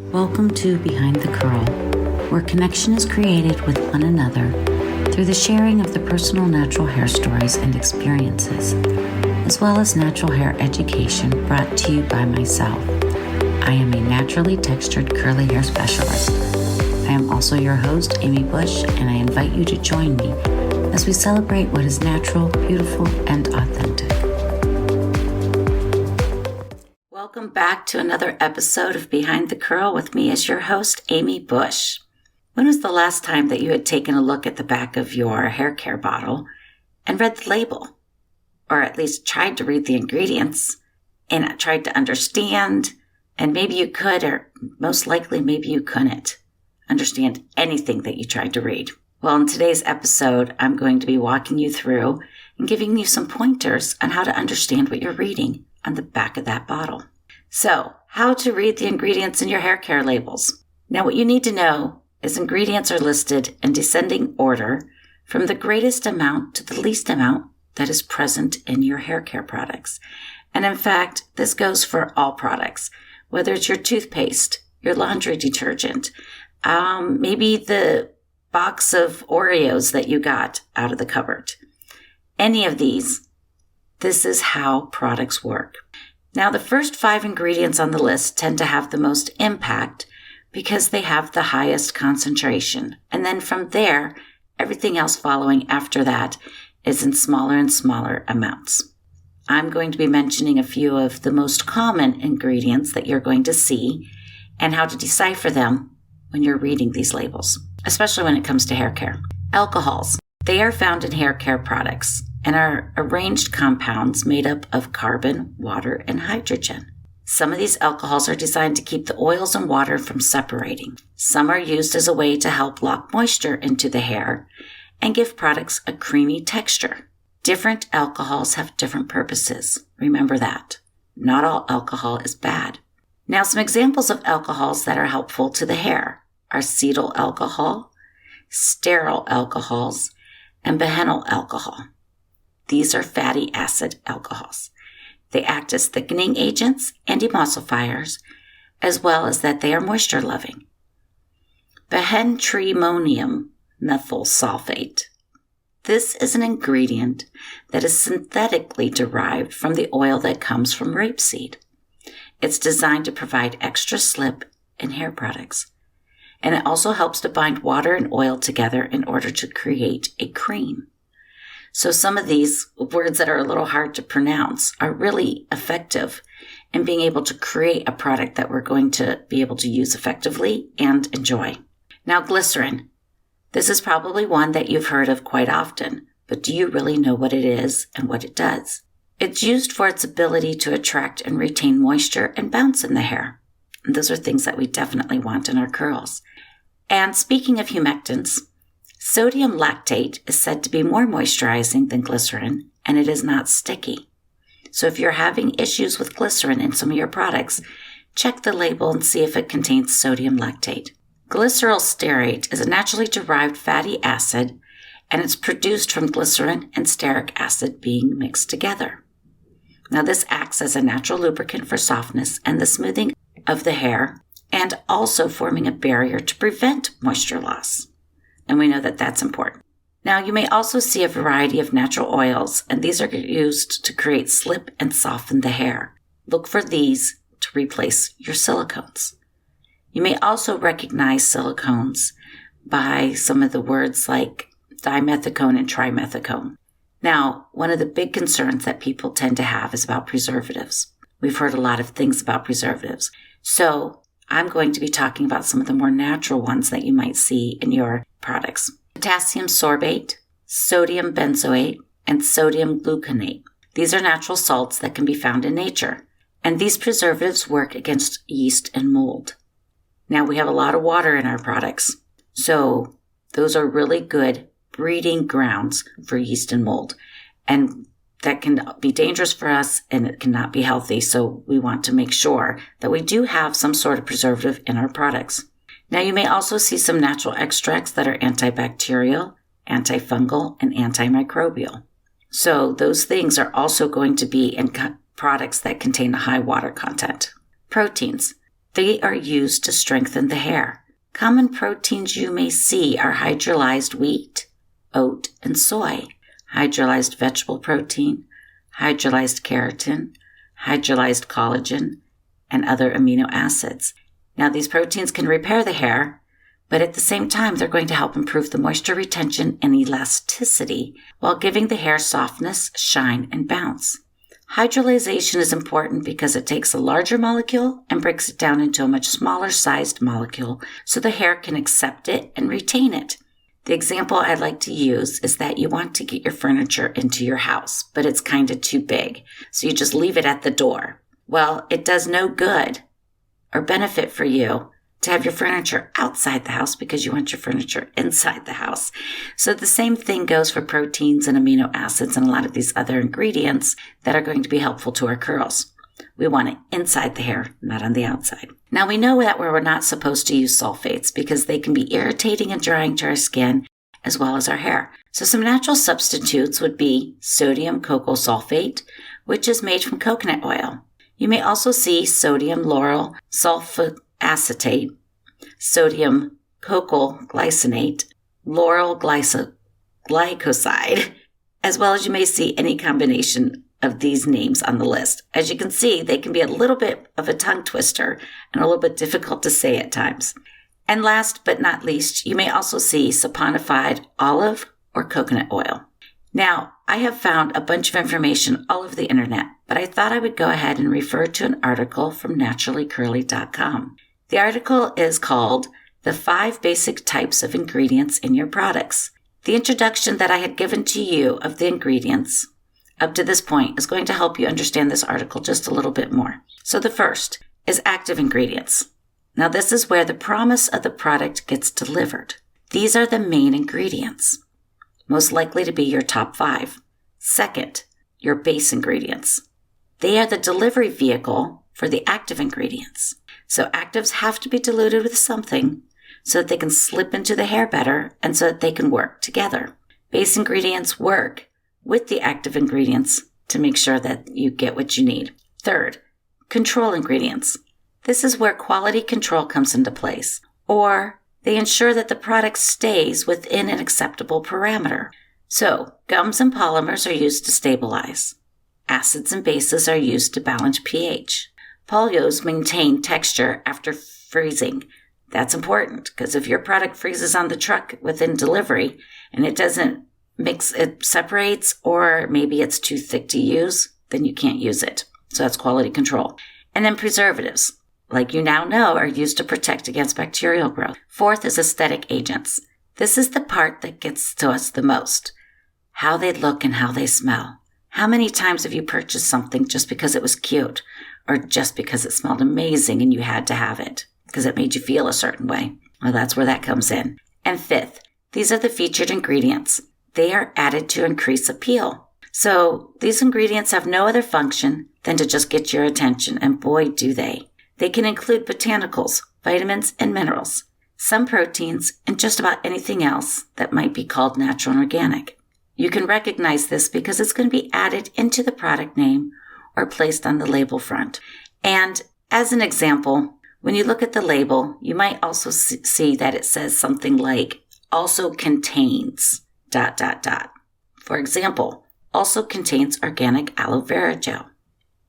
Welcome to Behind the Curl, where connection is created with one another through the sharing of the personal natural hair stories and experiences, as well as natural hair education brought to you by myself. I am a naturally textured curly hair specialist. I am also your host, Amy Bush, and I invite you to join me as we celebrate what is natural, beautiful, and authentic. Welcome back to another episode of Behind the Curl with me as your host, Amy Bush. When was the last time that you had taken a look at the back of your hair care bottle and read the label? Or at least tried to read the ingredients and tried to understand, and maybe you could, or most likely maybe you couldn't understand anything that you tried to read. Well, in today's episode, I'm going to be walking you through and giving you some pointers on how to understand what you're reading on the back of that bottle. So, how to read the ingredients in your hair care labels. Now, what you need to know is ingredients are listed in descending order from the greatest amount to the least amount that is present in your hair care products. And in fact, this goes for all products, whether it's your toothpaste, your laundry detergent, maybe the box of Oreos that you got out of the cupboard. Any of these, this is how products work. Now, the first 5 ingredients on the list tend to have the most impact because they have the highest concentration. And then from there, everything else following after that is in smaller and smaller amounts. I'm going to be mentioning a few of the most common ingredients that you're going to see and how to decipher them when you're reading these labels, especially when it comes to hair care. Alcohols. They are found in hair care products and are arranged compounds made up of carbon, water, and hydrogen. Some of these alcohols are designed to keep the oils and water from separating. Some are used as a way to help lock moisture into the hair and give products a creamy texture. Different alcohols have different purposes. Remember that. Not all alcohol is bad. Now, some examples of alcohols that are helpful to the hair are cetyl alcohol, stearyl alcohols, and bihenyl alcohol. These are fatty acid alcohols. They act as thickening agents and emulsifiers, as well as that they are moisture-loving. Bihentrimonium methyl sulfate. This is an ingredient that is synthetically derived from the oil that comes from rapeseed. It's designed to provide extra slip in hair products, and it also helps to bind water and oil together in order to create a cream. So some of these words that are a little hard to pronounce are really effective in being able to create a product that we're going to be able to use effectively and enjoy. Now, glycerin. This is probably one that you've heard of quite often, but do you really know what it is and what it does? It's used for its ability to attract and retain moisture and bounce in the hair. And those are things that we definitely want in our curls. And speaking of humectants, sodium lactate is said to be more moisturizing than glycerin, and it is not sticky. So if you're having issues with glycerin in some of your products, check the label and see if it contains sodium lactate. Glyceryl stearate is a naturally derived fatty acid, and it's produced from glycerin and stearic acid being mixed together. Now, this acts as a natural lubricant for softness and the smoothing of the hair, and also forming a barrier to prevent moisture loss. And we know that that's important. Now, you may also see a variety of natural oils, and these are used to create slip and soften the hair. Look for these to replace your silicones. You may also recognize silicones by some of the words like dimethicone and trimethicone. Now, one of the big concerns that people tend to have is about preservatives. We've heard a lot of things about preservatives. So I'm going to be talking about some of the more natural ones that you might see in your products. Potassium sorbate, sodium benzoate, and sodium gluconate. These are natural salts that can be found in nature, and these preservatives work against yeast and mold. Now, we have a lot of water in our products, so those are really good breeding grounds for yeast and mold, and that can be dangerous for us and it cannot be healthy, so we want to make sure that we do have some sort of preservative in our products. Now, you may also see some natural extracts that are antibacterial, antifungal, and antimicrobial. So those things are also going to be in products that contain a high water content. Proteins. They are used to strengthen the hair. Common proteins you may see are hydrolyzed wheat, oat, and soy, hydrolyzed vegetable protein, hydrolyzed keratin, hydrolyzed collagen, and other amino acids. Now, these proteins can repair the hair, but at the same time, they're going to help improve the moisture retention and elasticity while giving the hair softness, shine, and bounce. Hydrolyzation is important because it takes a larger molecule and breaks it down into a much smaller sized molecule so the hair can accept it and retain it. The example I'd like to use is that you want to get your furniture into your house, but it's kind of too big, so you just leave it at the door. Well, it does no good or benefit for you to have your furniture outside the house because you want your furniture inside the house. So the same thing goes for proteins and amino acids and a lot of these other ingredients that are going to be helpful to our curls. We want it inside the hair, not on the outside. Now we know that we're not supposed to use sulfates because they can be irritating and drying to our skin as well as our hair. So some natural substitutes would be sodium cocoa sulfate, which is made from coconut oil. You may also see sodium lauryl sulfoacetate, sodium cocoa glycinate, lauryl glycoside, as well as you may see any combination of these names on the list. As you can see, they can be a little bit of a tongue twister and a little bit difficult to say at times. And last but not least, you may also see saponified olive or coconut oil. Now, I have found a bunch of information all over the internet, but I thought I would go ahead and refer to an article from naturallycurly.com. The article is called The 5 Basic Types of Ingredients in Your Products. The introduction that I had given to you of the ingredients up to this point is going to help you understand this article just a little bit more. So the first is active ingredients. Now this is where the promise of the product gets delivered. These are the main ingredients, most likely to be your top 5. Second, your base ingredients. They are the delivery vehicle for the active ingredients. So actives have to be diluted with something so that they can slip into the hair better and so that they can work together. Base ingredients work with the active ingredients to make sure that you get what you need. Third, control ingredients. This is where quality control comes into place, or they ensure that the product stays within an acceptable parameter. So, gums and polymers are used to stabilize. Acids and bases are used to balance pH. Polyols maintain texture after freezing. That's important because if your product freezes on the truck within delivery and it doesn't mix, it separates, or maybe it's too thick to use, then you can't use it. So that's quality control. And then preservatives, like you now know, are used to protect against bacterial growth. Fourth is aesthetic agents. This is the part that gets to us the most. How they look and how they smell. How many times have you purchased something just because it was cute or just because it smelled amazing and you had to have it because it made you feel a certain way? Well, that's where that comes in. And fifth, these are the featured ingredients. They are added to increase appeal. So these ingredients have no other function than to just get your attention, and boy, do they. They can include botanicals, vitamins, and minerals, some proteins, and just about anything else that might be called natural and organic. You can recognize this because it's going to be added into the product name or placed on the label front. And as an example, when you look at the label, you might also see that it says something like, also contains, ... For example, also contains organic aloe vera gel.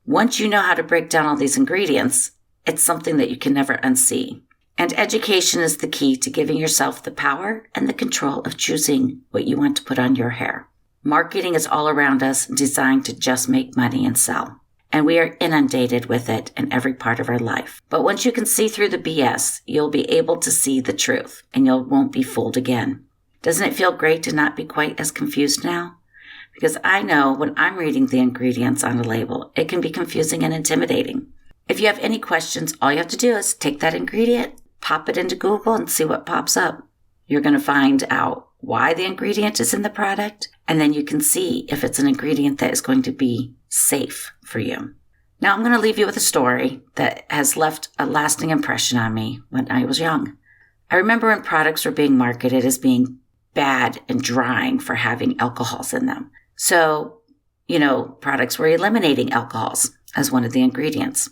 Once you know how to break down all these ingredients, it's something that you can never unsee. And education is the key to giving yourself the power and the control of choosing what you want to put on your hair. Marketing is all around us, designed to just make money and sell. And we are inundated with it in every part of our life. But once you can see through the BS, you'll be able to see the truth, and you won't be fooled again. Doesn't it feel great to not be quite as confused now? Because I know when I'm reading the ingredients on a label, it can be confusing and intimidating. If you have any questions, all you have to do is take that ingredient, pop it into Google, and see what pops up. You're going to find out why the ingredient is in the product, and then you can see if it's an ingredient that is going to be safe for you. Now I'm going to leave you with a story that has left a lasting impression on me when I was young. I remember when products were being marketed as being bad and drying for having alcohols in them. So, products were eliminating alcohols as one of the ingredients.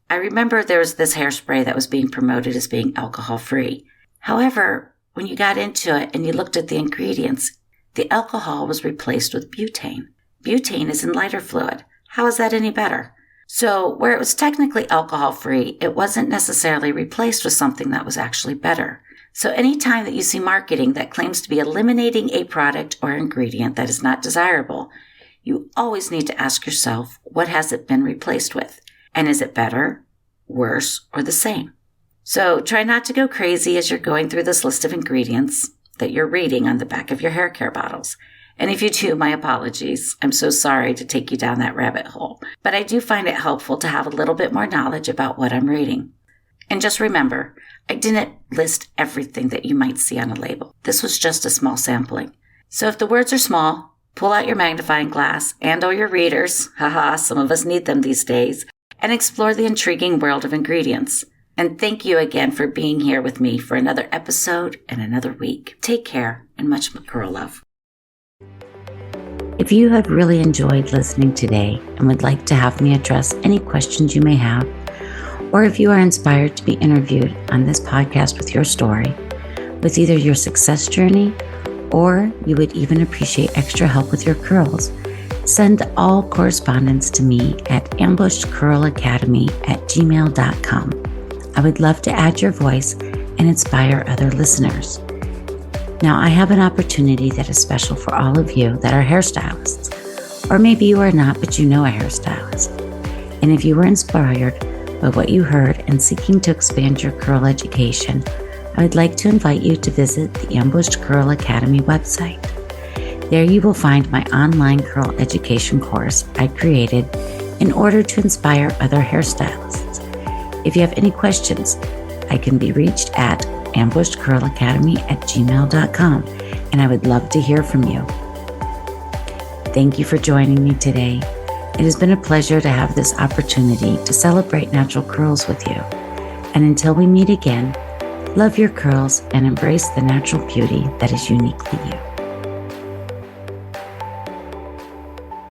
I remember there was this hairspray that was being promoted as being alcohol-free. However, when you got into it and you looked at the ingredients, the alcohol was replaced with butane. Butane is in lighter fluid. How is that any better? So where it was technically alcohol-free, it wasn't necessarily replaced with something that was actually better. So anytime that you see marketing that claims to be eliminating a product or ingredient that is not desirable, you always need to ask yourself, what has it been replaced with? And is it better, worse, or the same? So try not to go crazy as you're going through this list of ingredients that you're reading on the back of your hair care bottles. And if you do, my apologies. I'm so sorry to take you down that rabbit hole. But I do find it helpful to have a little bit more knowledge about what I'm reading. And just remember, I didn't list everything that you might see on a label. This was just a small sampling. So if the words are small, pull out your magnifying glass and/or your readers, some of us need them these days, and explore the intriguing world of ingredients. And thank you again for being here with me for another episode and another week. Take care and much curl love. If you have really enjoyed listening today and would like to have me address any questions you may have, or if you are inspired to be interviewed on this podcast with your story, with either your success journey, or you would even appreciate extra help with your curls, send all correspondence to me at AmbushedCurlAcademy@gmail.com. I would love to add your voice and inspire other listeners. Now, I have an opportunity that is special for all of you that are hairstylists, or maybe you are not, but you know a hairstylist. And if you were inspired by what you heard and seeking to expand your curl education, I would like to invite you to visit the Ambushed Curl Academy website. There you will find my online curl education course I created in order to inspire other hairstylists. If you have any questions, I can be reached at AmbushedCurlAcademy@gmail.com, and I would love to hear from you. Thank you for joining me today. It has been a pleasure to have this opportunity to celebrate natural curls with you. And until we meet again, love your curls and embrace the natural beauty that is uniquely you.